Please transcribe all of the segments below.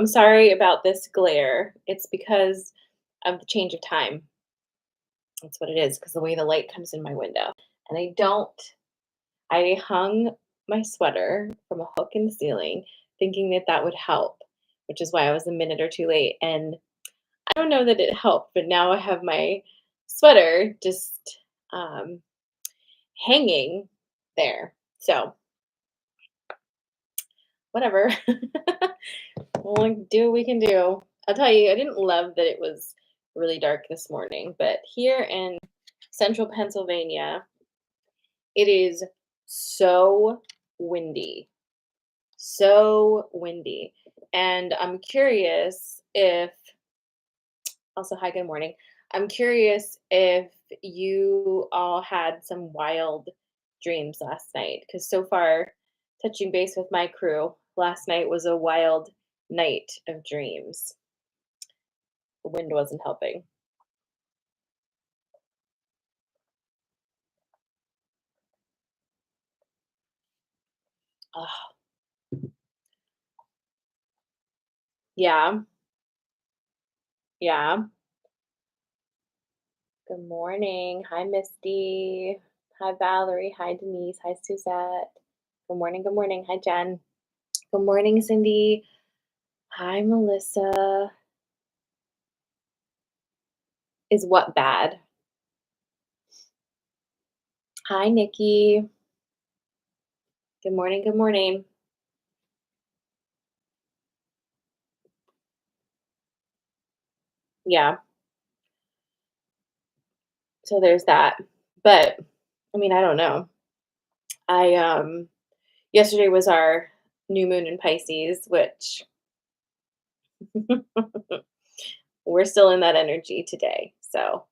I'm sorry about this glare. It's because of the change of time. That's what it is, because the way the light comes in my window. And I hung my sweater from a hook in the ceiling thinking that that would help, which is why I was a minute or two late. And I don't know that it helped, but now I have my sweater just um, hanging there. So, whatever. We'll do what we can do. I'll tell you, I didn't love that it was really dark this morning, but here in central Pennsylvania, it is so windy, so windy. And I'm curious if, also, hi, good morning. I'm curious if you all had some wild dreams last night, because so far, touching base with my crew, last night was a wild night of dreams. The wind wasn't helping. Ugh, yeah, yeah. Good morning. Hi, Misty. Hi, Valerie. Hi, Denise. Hi, Suzette. Good morning. Good morning. Hi, Jen. Good morning, Cindy. Hi, Melissa. Is what bad? Hi, Nikki. Good morning. Good morning. Yeah. So there's that. But I mean, I don't know. I yesterday was our new moon in Pisces, which we're still in that energy today. So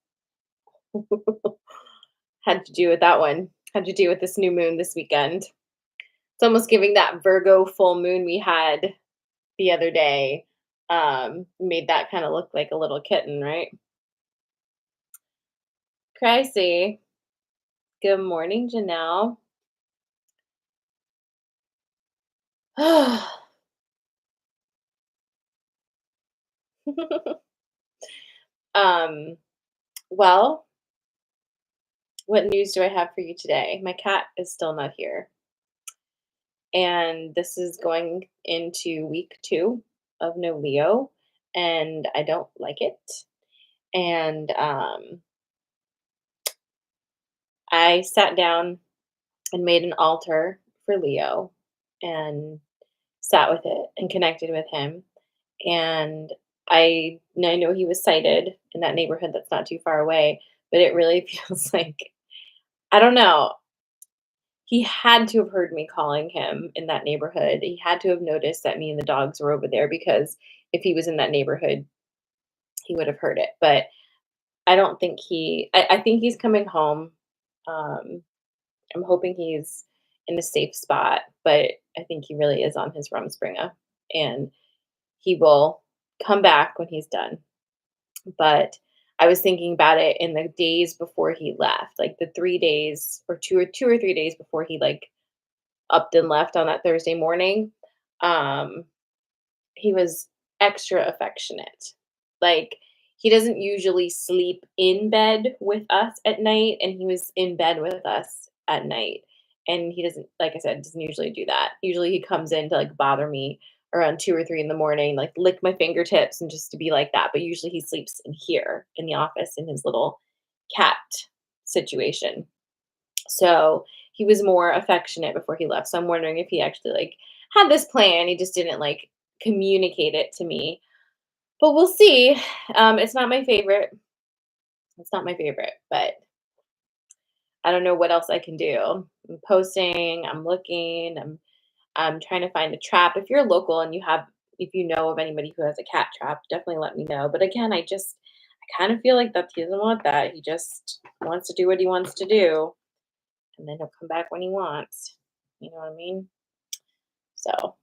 had to do with that one. Had to do with this new moon this weekend. It's almost giving that Virgo full moon we had the other day. Made that kind of look like a little kitten, right? Crazy. Good morning, Janelle. um, well, what news do I have for you today? My cat is still not here. And this is going into week 2 of no Leo, and I don't like it. And I sat down and made an altar for Leo and sat with it and connected with him. And I know he was sighted in that neighborhood that's not too far away, but it really feels like, I don't know. He had to have heard me calling him in that neighborhood. He had to have noticed that me and the dogs were over there, because if he was in that neighborhood, he would have heard it. But I don't think I think he's coming home. Um, I'm hoping he's in a safe spot, but I think he really is on his Rumspringa, and he will come back when he's done. But I was thinking about it in the days before he left, like the 3 days or 2 or 3 days before he like upped and left on that Thursday morning. Um, he was extra affectionate. Like, he doesn't usually sleep in bed with us at night, and he was in bed with us at night. And he doesn't, like I said, doesn't usually do that. Usually he comes in to like bother me around 2 or 3 in the morning, like lick my fingertips and just to be like that. But usually he sleeps in here in the office in his little cat situation. So he was more affectionate before he left. So I'm wondering if he actually like had this plan. He just didn't like communicate it to me. But we'll see. It's not my favorite. It's not my favorite, but I don't know what else I can do. I'm posting, I'm looking, I'm trying to find a trap. If you're local and if you know of anybody who has a cat trap, definitely let me know. But again, I kind of feel like that he doesn't want that. He just wants to do what he wants to do, and then he'll come back when he wants. You know what I mean? So,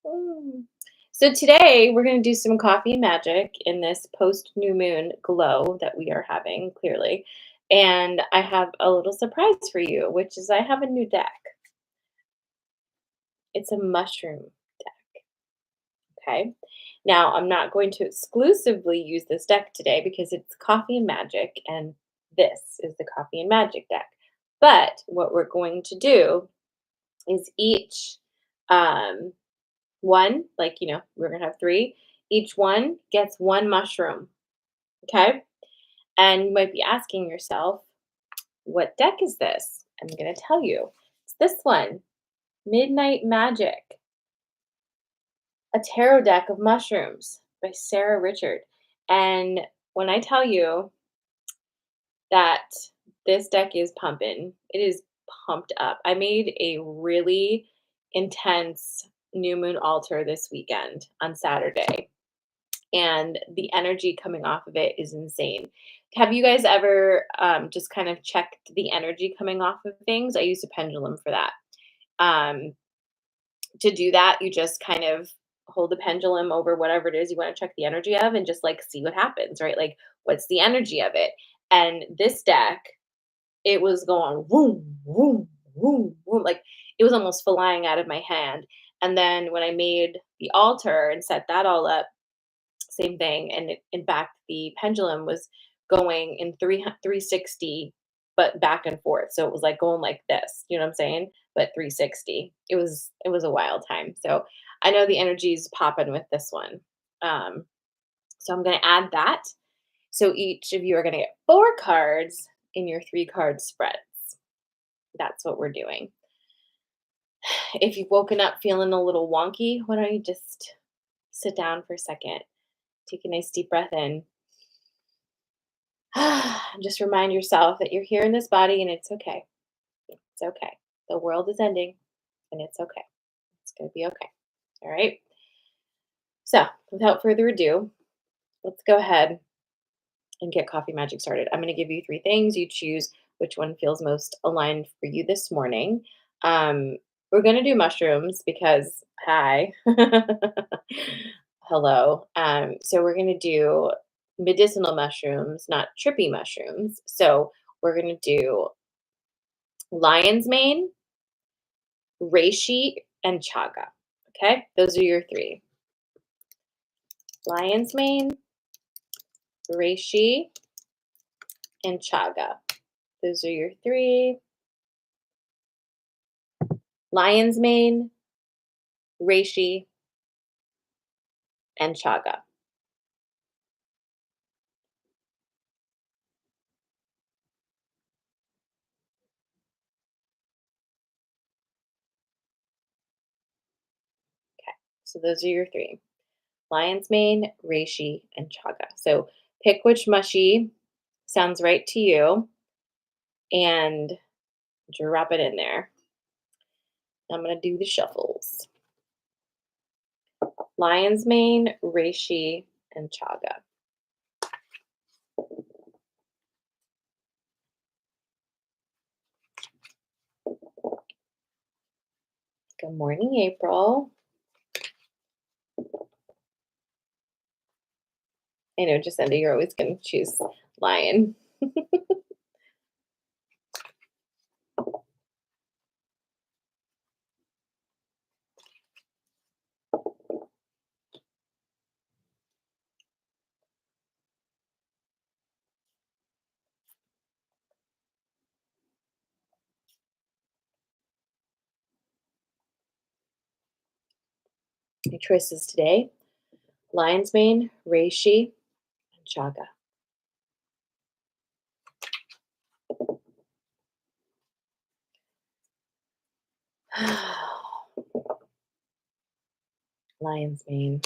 mm. So today we're going to do some coffee and magic in this post new moon glow that we are having clearly. And I have a little surprise for you, which is I have a new deck. It's a mushroom deck. Okay. Now, I'm not going to exclusively use this deck today because it's Coffee and Magic, and this is the Coffee and Magic deck. But what we're going to do is each um, one, like, we're going to have three, each one gets one mushroom. Okay. And you might be asking yourself, what deck is this? I'm going to tell you. It's this one, Midnight Magic, a tarot deck of mushrooms by Sarah Richard. And when I tell you that this deck is pumping, it is pumped up. I made a really intense new moon altar this weekend on Saturday, and the energy coming off of it is insane. Have you guys ever just kind of checked the energy coming off of things? I use a pendulum for that. Um, to do that, you just kind of hold the pendulum over whatever it is you want to check the energy of and just like see what happens, right? Like, what's the energy of it? And this deck, it was going boom, boom, boom, boom. Like, it was almost flying out of my hand. And then when I made the altar and set that all up, same thing. And in fact, the pendulum was going in 360, but back and forth. So it was like going like this, you know what I'm saying? But 360. It was a wild time. So I know the energy's popping with this one. Um, so I'm gonna add that. So each of you are gonna get 4 cards in your 3 card spreads. That's what we're doing. If you've woken up feeling a little wonky, why don't you just sit down for a second, take a nice deep breath in. Just remind yourself that you're here in this body and it's okay. It's okay. The world is ending and it's okay. It's going to be okay. All right. So, without further ado, let's go ahead and get Coffee Magic started. I'm going to give you 3 things. You choose which one feels most aligned for you this morning. Um, we're going to do mushrooms because, hi. Hello. So, we're going to do medicinal mushrooms, not trippy mushrooms. So, we're going to do lion's mane, reishi, and chaga. Okay, those are your 3. Lion's mane, reishi, and chaga. Those are your 3. Lion's mane, reishi, and chaga. Okay, so those are your 3. Lion's mane, reishi, and chaga. So pick which mushy sounds right to you and drop it in there. I'm going to do the shuffles. Lion's mane, reishi, and chaga. Good morning, April. I know, Jacinda, you're always going to choose lion. Your choices today: lion's mane, reishi, and chaga. Lion's mane.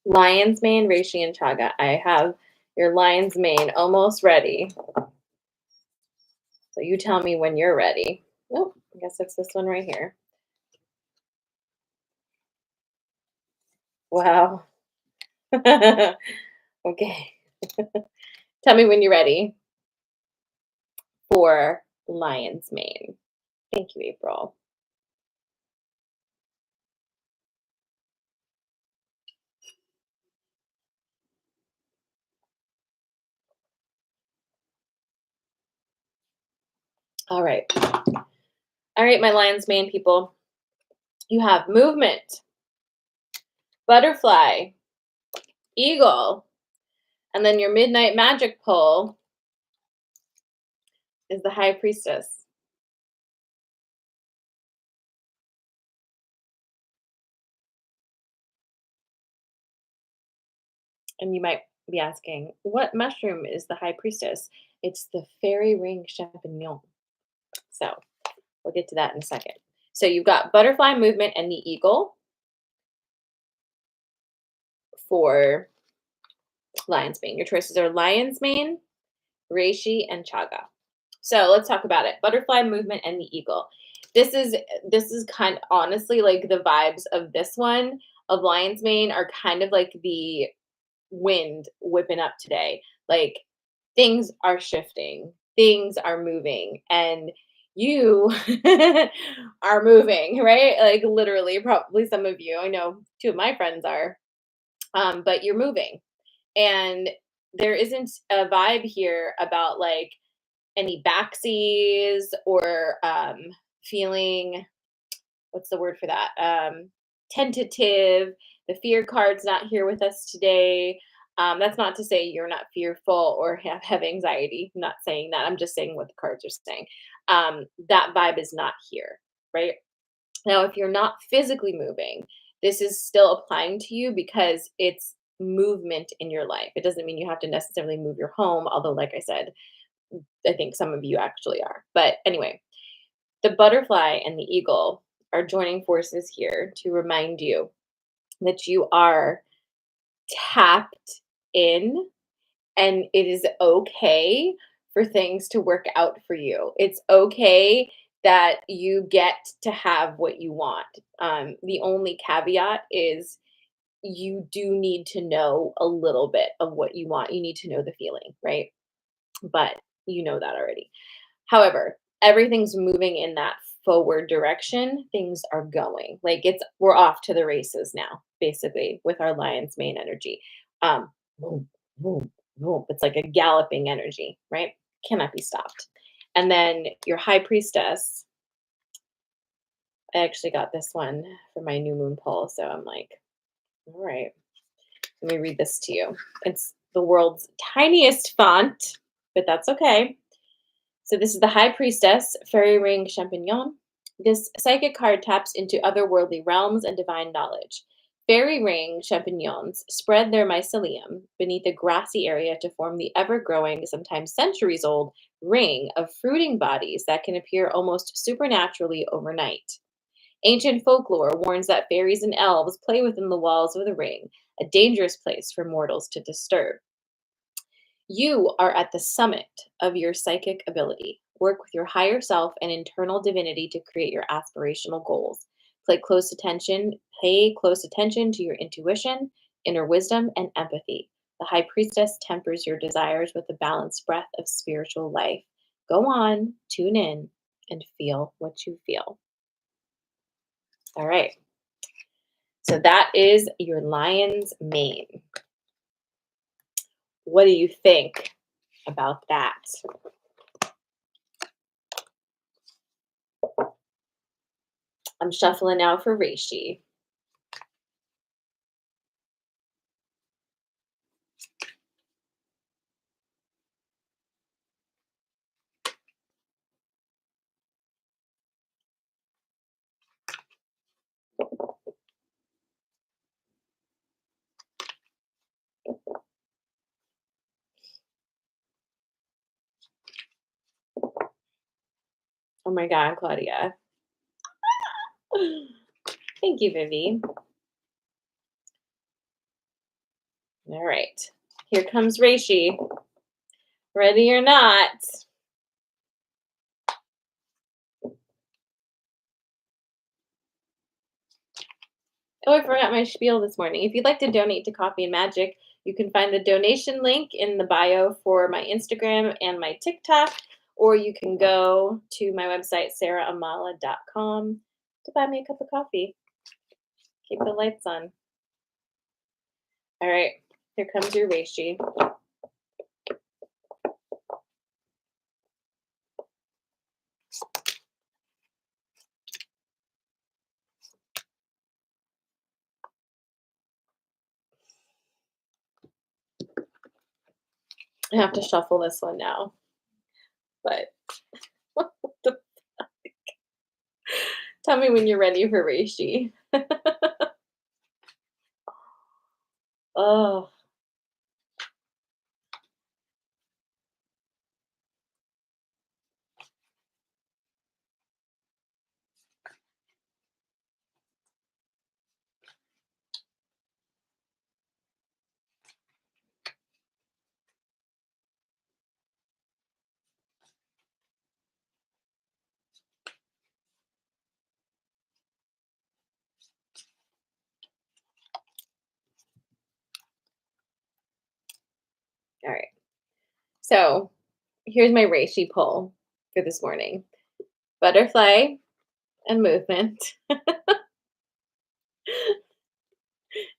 Lion's mane, reishi, and chaga. I have your lion's mane almost ready. So you tell me when you're ready. Oh, I guess it's this one right here. Wow. Okay. Tell me when you're ready for lion's mane. Thank you, April. All right. All right, my lion's mane people. You have movement, butterfly, eagle, and then your midnight magic pole is the high priestess. And you might be asking, what mushroom is the high priestess? It's the fairy ring champignon. So we'll get to that in a second. So you've got butterfly movement and the eagle for lion's mane. Your choices are lion's mane, reishi, and chaga. So let's talk about it. Butterfly movement and the eagle. This is kind of honestly like the vibes of this one of lion's mane are kind of like the wind whipping up today. Like things are shifting, things are moving, and you are moving, right? Like literally, probably some of you. I know two of my friends are, but you're moving, and there isn't a vibe here about like any backsies or feeling what's the word for that? Tentative. The fear card's not here with us today. That's not to say you're not fearful or have anxiety. I'm not saying that. I'm just saying what the cards are saying. That vibe is not here, right? Now, if you're not physically moving, this is still applying to you because it's movement in your life. It doesn't mean you have to necessarily move your home, although, like I said, I think some of you actually are. But anyway, the butterfly and the eagle are joining forces here to remind you that you are tapped in and it is okay for things to work out for you. It's okay that you get to have what you want. The only caveat is you do need to know a little bit of what you want. You need to know the feeling, right? But you know that already. However, everything's moving in that forward direction. Things are going. Like we're off to the races now, basically, with our lion's mane energy. Boom, boom, boom. It's like a galloping energy, right? Cannot be stopped. And then your high priestess. I actually got this one for my new moon poll, so I'm like, all right, let me read this to you. It's the world's tiniest font, but that's okay. So this is the High Priestess, Fairy Ring Champignon. This psychic card taps into otherworldly realms and divine knowledge. Fairy ring champignons spread their mycelium beneath a grassy area to form the ever-growing, sometimes centuries-old, ring of fruiting bodies that can appear almost supernaturally overnight. Ancient folklore warns that fairies and elves play within the walls of the ring, a dangerous place for mortals to disturb. You are at the summit of your psychic ability. Work with your higher self and internal divinity to create your aspirational goals. Pay close attention to your intuition, inner wisdom, and empathy. The high priestess tempers your desires with a balanced breath of spiritual life. Go on, tune in, and feel what you feel. All right. So that is your lion's mane. What do you think about that? I'm shuffling now for Reishi. Oh my God, Claudia. Thank you, Vivi. All right. Here comes Reishi. Ready or not. Oh, I forgot my spiel this morning. If you'd like to donate to Coffee and Magic, you can find the donation link in the bio for my Instagram and my TikTok, or you can go to my website, sarahamala.com, to buy me a cup of coffee. Keep the lights on. All right, here comes your reishi. I have to shuffle this one now, but tell me when you're ready for reishi. Oh, all right. So here's my reishi pull for this morning: butterfly and movement,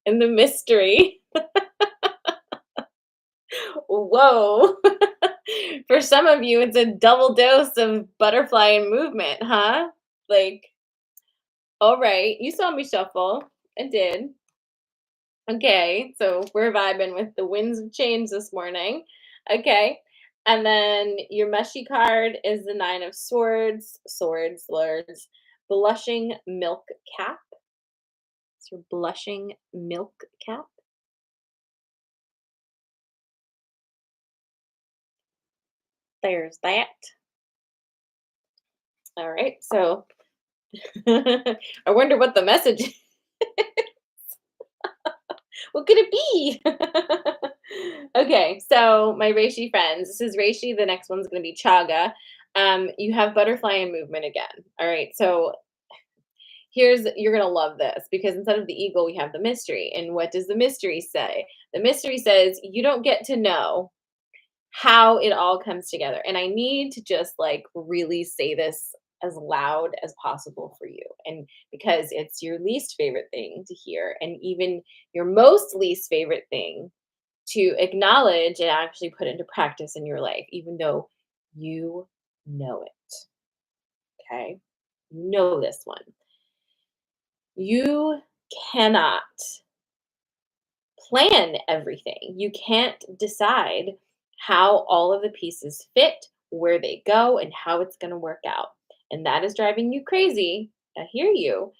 and the mystery. Whoa. For some of you, it's a double dose of butterfly and movement, huh? Like, all right, you saw me shuffle. I did. Okay, so we're vibing with the winds of change this morning. Okay. And then your mushy card is the Nine of Swords, swords, lords, blushing milk cap. It's your blushing milk cap. There's that. All right. So I wonder what the message what could it be? Okay, so my reishi friends, this is reishi. The next one's going to be chaga. You have butterfly and movement again. All right, so here's you're going to love this because instead of the eagle, we have the mystery. And what does the mystery say? The mystery says you don't get to know how it all comes together. And I need to just like really say this as loud as possible for you. And because it's your least favorite thing to hear, and even your most least favorite thing to acknowledge and actually put into practice in your life, even though you know it. Okay. Know this one. You cannot plan everything. You can't decide how all of the pieces fit, where they go, and how it's going to work out. And that is driving you crazy. I hear you,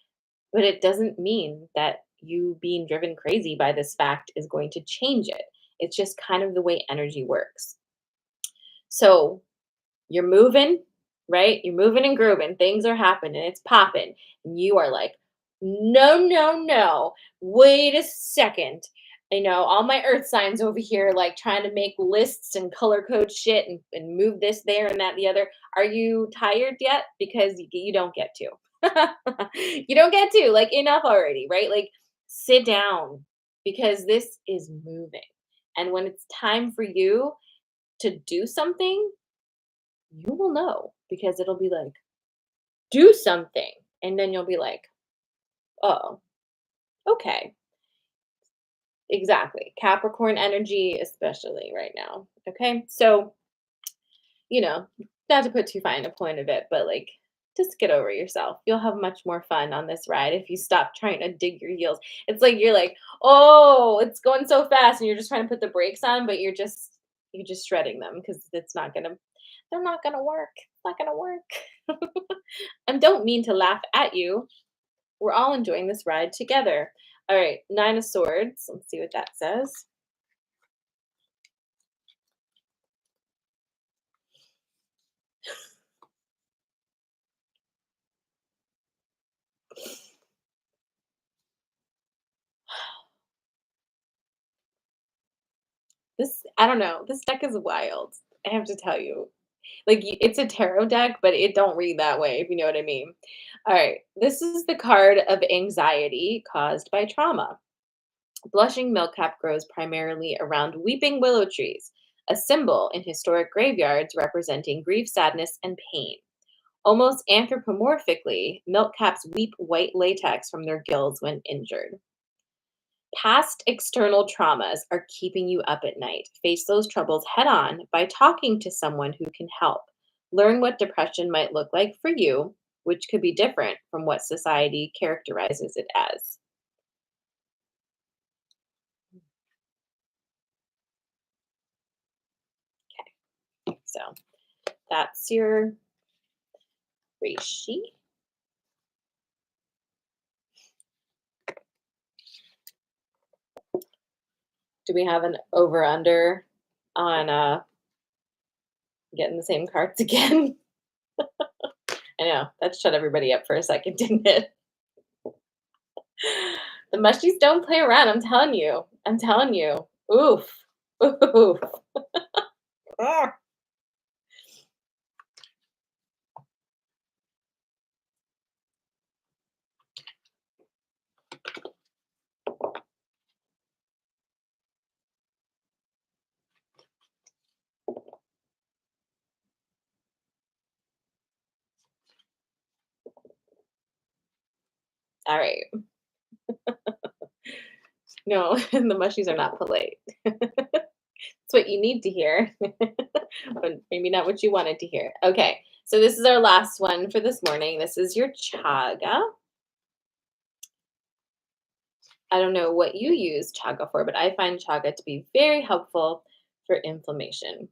but it doesn't mean that you being driven crazy by this fact is going to change it. It's just kind of the way energy works. So you're moving, right? You're moving and grooving. Things are happening. It's popping. And you are like, no, no, no. Wait a second. All my earth signs over here, like trying to make lists and color code shit and move this there and that, the other. Are you tired yet? Because you don't get to. You don't get to. Like, enough already, right? Like, sit down because this is moving. And when it's time for you to do something, you will know because it'll be like, do something. And then you'll be like, oh, okay. Exactly. Capricorn energy, especially right now. Okay. So, you know, not to put too fine a point of it, but like, just get over yourself. You'll have much more fun on this ride if you stop trying to dig your heels. It's like you're like, oh, it's going so fast, and you're just trying to put the brakes on, but you're just shredding them because they're not gonna work. It's not gonna work. And don't mean to laugh at you. We're all enjoying this ride together. All right, Nine of Swords. Let's see what that says. I don't know. This deck is wild. I have to tell you. Like, it's a tarot deck, but it don't read that way, if you know what I mean. All right, this is the card of anxiety caused by trauma. Blushing milkcap grows primarily around weeping willow trees, a symbol in historic graveyards representing grief, sadness, and pain. Almost anthropomorphically, milkcaps weep white latex from their gills when injured. Past external traumas are keeping you up at night. Face those troubles head on by talking to someone who can help. Learn what depression might look like for you, which could be different from what society characterizes it as. So that's your reishi. Do we have an over under on getting the same cards again? I know that shut everybody up for a second, didn't it? The mushies don't play around. I'm telling you. I'm telling you. Oof. Oof. Ah. All right. No, the mushies are not polite. It's what you need to hear, but maybe not what you wanted to hear. Okay, so this is our last one for this morning. This is your chaga. I don't know what you use chaga for, but I find chaga to be very helpful for inflammation.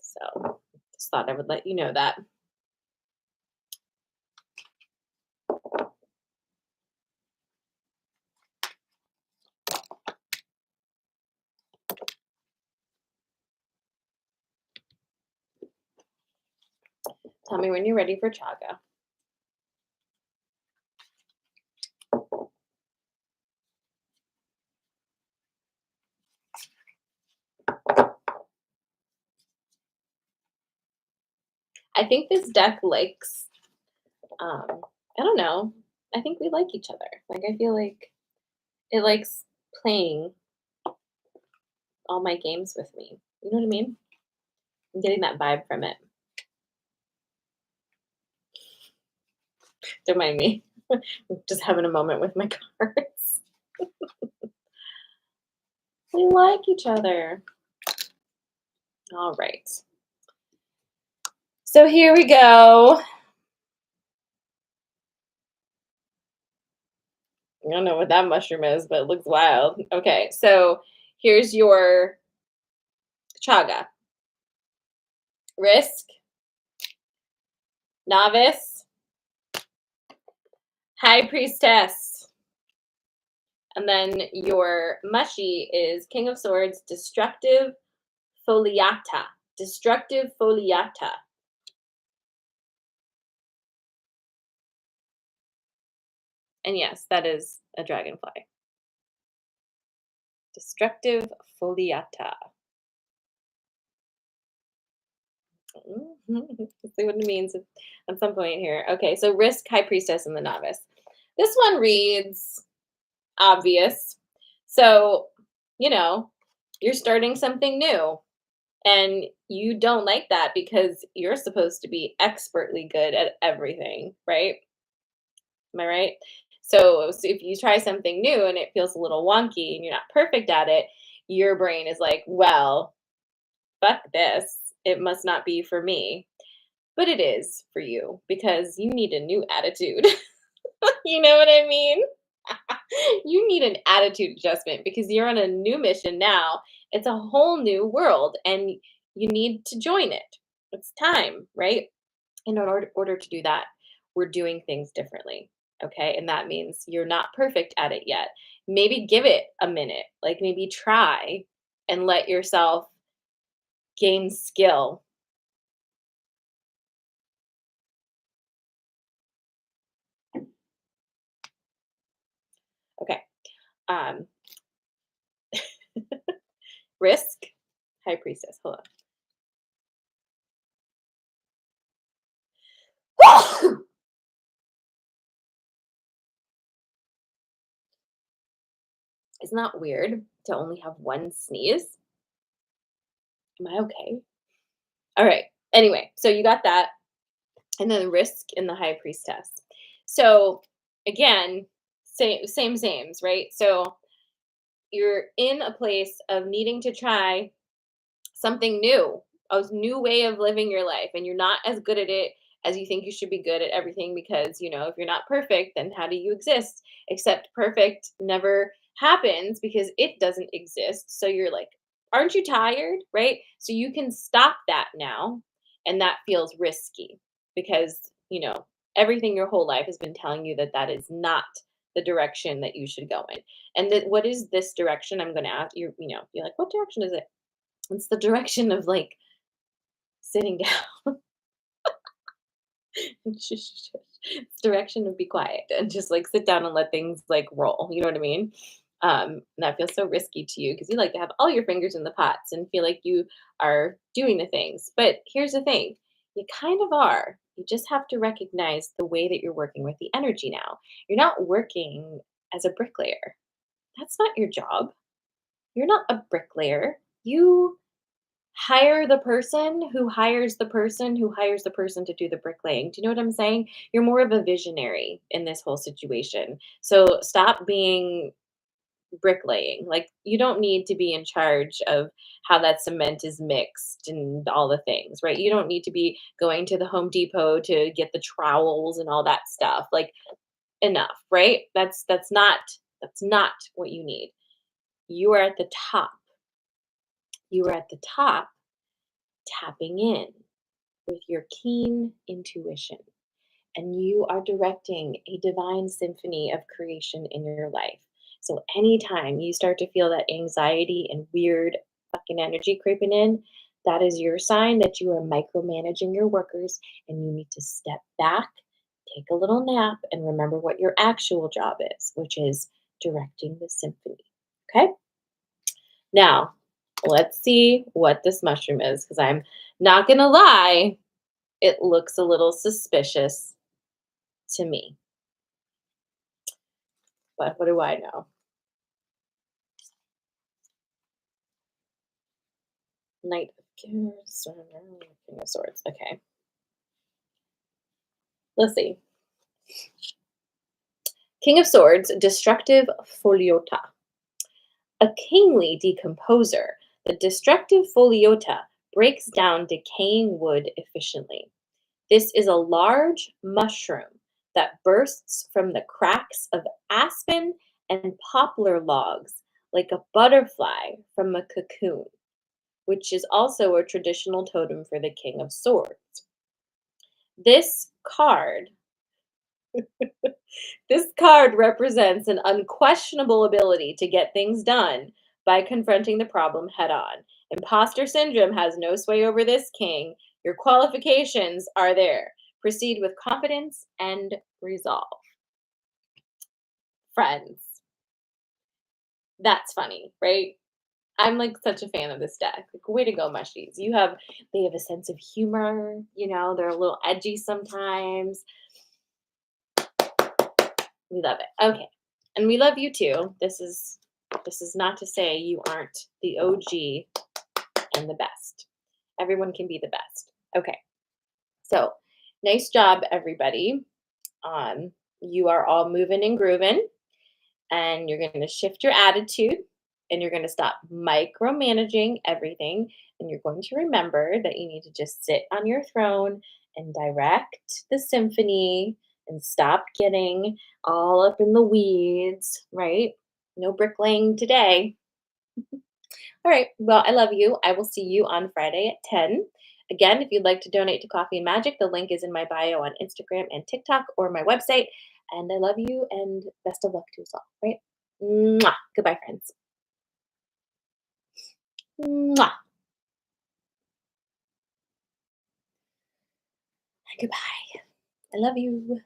So just thought I would let you know that. Tell me when you're ready for chaga. I think this deck likes, I don't know. I think we like each other. Like, I feel like it likes playing all my games with me. You know what I mean? I'm getting that vibe from it. Don't mind me. Just having a moment with my cards. We like each other. All right. So here we go. I don't know what that mushroom is, but it looks wild. Okay, so here's your chaga. Risk, novice, high priestess. And then your mushy is King of Swords, destructive foliata. Destructive foliata. And yes, that is a dragonfly. Destructive foliata. Let's see what it means at some point here. Okay, so risk, high priestess, and the novice. This one reads obvious. So, you know, you're starting something new and you don't like that because you're supposed to be expertly good at everything, right? Am I right? So if you try something new and it feels a little wonky and you're not perfect at it, your brain is like, well, fuck this. It must not be for me. But it is for you because you need a new attitude. You know what I mean? You need an attitude adjustment because you're on a new mission now. It's a whole new world and you need to join it. It's time, right? In order to do that, we're doing things differently. Okay. And that means you're not perfect at it yet. Maybe give it a minute, like maybe try and let yourself gain skill. Okay. Um, risk, high priestess. Hold on. Isn't that weird to only have one sneeze? Am I okay? All right. Anyway, so you got that. And then risk in the high priestess. So again, same sames, right? So you're in a place of needing to try something new, a new way of living your life, and you're not as good at it as you think you should be good at everything because, if you're not perfect, then how do you exist? Except perfect never happens because it doesn't exist. So you're like, aren't you tired? Right? So you can stop that now, and that feels risky because, everything your whole life has been telling you that that is not the direction that you should go in. And that what is this direction? I'm going to ask you, you're like, what direction is it? It's the direction of, like, sitting down. Shush, shush, shush. It's direction of be quiet and just, like, sit down and let things, like, roll, you know what I mean? And that feels so risky to you because you like to have all your fingers in the pots and feel like you are doing the things, but here's the thing, you kind of are. You just have to recognize the way that you're working with the energy now. You're not working as a bricklayer. That's not your job. You're not a bricklayer. You hire the person who hires the person who hires the person to do the bricklaying. Do you know what I'm saying? You're more of a visionary in this whole situation. So stop being bricklaying. Like, you don't need to be in charge of how that cement is mixed and all the things, right? You don't need to be going to the Home Depot to get the trowels and all that stuff. Like, enough, right? That's not what you need. You are at the top. You are at the top, tapping in with your keen intuition, and you are directing a divine symphony of creation in your life. So, anytime you start to feel that anxiety and weird fucking energy creeping in, that is your sign that you are micromanaging your workers and you need to step back, take a little nap, and remember what your actual job is, which is directing the symphony. Okay? Now, let's see what this mushroom is because I'm not going to lie, it looks a little suspicious to me. But what do I know? Knight of Cups, King of Swords. Okay, let's see. King of Swords, destructive foliota. A kingly decomposer, the destructive foliota breaks down decaying wood efficiently. This is a large mushroom that bursts from the cracks of aspen and poplar logs like a butterfly from a cocoon, which is also a traditional totem for the King of Swords. This card this card represents an unquestionable ability to get things done by confronting the problem head on. Imposter syndrome has no sway over this king. Your qualifications are there. Proceed with confidence and resolve. Friends, that's funny, right? I'm like such a fan of this deck. Like, way to go, mushies. They have a sense of humor, they're a little edgy sometimes. We love it. Okay. And we love you too. This is not to say you aren't the OG and the best. Everyone can be the best. Okay. So, nice job everybody. You are all moving and grooving, and you're going to shift your attitude, and you're going to stop micromanaging everything, and you're going to remember that you need to just sit on your throne and direct the symphony and stop getting all up in the weeds, right? No bricklaying today. All right. Well, I love you. I will see you on Friday at 10. Again, if you'd like to donate to Coffee and Magic, the link is in my bio on Instagram and TikTok or my website. And I love you and best of luck to us all, right? Mwah. Goodbye, friends. Mwah. Goodbye. I love you.